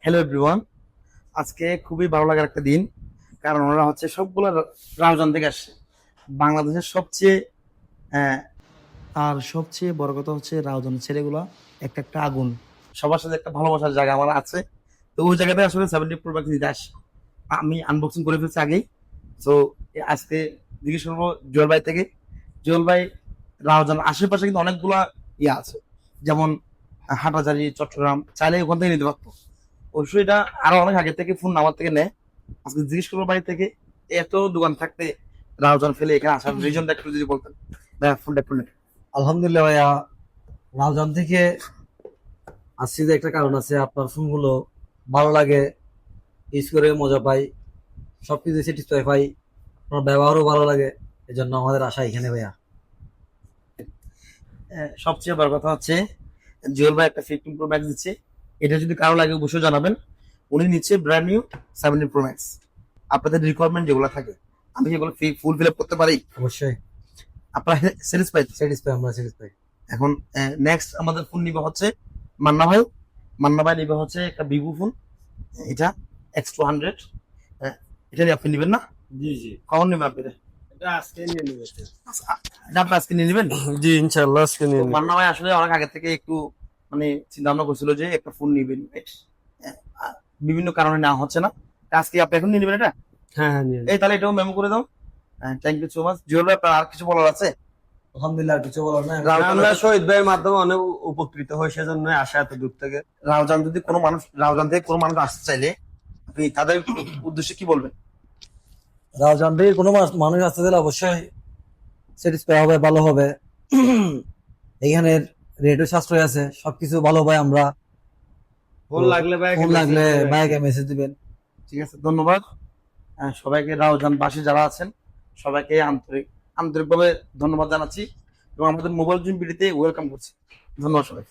Hello everyone. আজকে খুবই ভালো লাগার একটা দিন, কারণ ওরা হচ্ছে সবগুলো রাউজান থেকে আসছে। বাংলাদেশের সবচেয়ে আহ, আর সবচেয়ে বড় কথা হচ্ছে রাউজানের ছেলেগুলা একটা একটা আগুন, সবার সাথে একটা ভালোবাসার জায়গা আমার আছে। তো ওই জায়গাটা আসলে 70 প্রো ম্যাক্স দিতে আসে। আমি আনবক্সিং করে ফেলছি আগেই। তো আজকে জিজ্ঞেস করবো জুয়েল ভাই থেকে। জুয়েল ভাই, রাউজান আশেপাশে কিন্তু অনেকগুলা ইয়ে আছে, যেমন হাটাজারি, চট্টগ্রাম, চাইলে ওখান থেকে নিতে পারতো। অবশ্যই এটা আরো অনেক আগে থেকে ফোন আমার থেকে নেয়। আজকে জিজ্ঞেস করবো বাড়ি থেকে, এত দোকান থাকতে রাউজান ফেলে এখানে আসার রিজনটা একটু যদি বলতেন। ভাইয়া ফোনটা একটু নেন। আলহামদুলিল্লাহ ভাইয়া, রাউজান থেকে আসছি যে একটা কারণ আছে। আপনার ফোনগুলো ভালো লাগে, ইউজ করে মজা পাই, সবকিছু স্যাটিসফাই পাই, আপনার ব্যবহারও ভালো লাগে। এই জন্য আমাদের আশা এখানে ভাইয়া। সবচেয়ে বড় কথা হচ্ছে জুয়েল ভাই একটা 15 প্রো ম্যাক্স দিচ্ছে। এটা যদি কারো লাগে অবশ্যই জানাবেন। উনি নিচ্ছে ব্র্যান্ড নিউ 17 প্রো ম্যাক্স। আপনাদের রিকোয়ারমেন্ট যেগুলো থাকে আমি সেগুলো ফুল ফিল আপ করতে পারি। অবশ্যই আপনারা স্যাটিসফাইড? স্যাটিসফাই, আমরা স্যাটিসফাই। এখন নেক্সট আমাদের ফোন নিবে হচ্ছে মান্না ভাই। মান্না ভাই নিবে হচ্ছে একটা ভিভো ফোন, এটা X200। এটা নিয়ে আপনি নিবেন না? জি জি, কখন নেবেন আপনি এটা? এটা আজকে নিয়ে নিবে। এটা আপনি আজকে নিয়ে নেবেন? জি ইনশাআল্লাহ আজকে নিয়ে তো নিবে। মান্না ভাই আসলে অনেক আগে থেকে একটু মানে চিন্তা ভাবনা করছিল যে একটা ফোন নিবেন, বিভিন্ন কারণে নেওয়া হচ্ছে না। আজকে আপনি এখন নিয়ে নেবেন এটা? হ্যাঁ হ্যাঁ নিয়ে এই তাহলে এটাও মেমো করে দাও। Thank you so much Jewel ভাই। আপনার আর কিছু বলার আছে? আলহামদুলিল্লাহ, আর কিছু বলার নাই। নিবে। আমরা শহীদ ভাইয়ের মাধ্যমে অনেক উপকৃত হই, সেজন্য আসা এত দূর থেকে। রাউজান যদি কোনো মানুষ, রাউজান থেকে কোনো মানুষ আসতে চাইলে আপনি তাদের উদ্দেশ্যে কি বলবেন? রাউজান থেকে কোনো মানুষ আসতে দিলে অবশ্যই স্যাটিসফাই হবে, ভালো হবে। এইখানের রেটও সাশ্রয় আছে, সবকিছু ভালো ভাই। আমরা ফোন লাগলে ভাই ফোন লাগলে ভাইকে মেসেজ দিবেন। ঠিক আছে, ধন্যবাদ। সবাইকে, রাউজান বাসী যারা আছেন সবাইকে আন্তরিকভাবে ধন্যবাদ জানাচ্ছি এবং আমাদের মোবাইল জুম বিডিতে ওয়েলকাম করছি। ধন্যবাদ সবাই।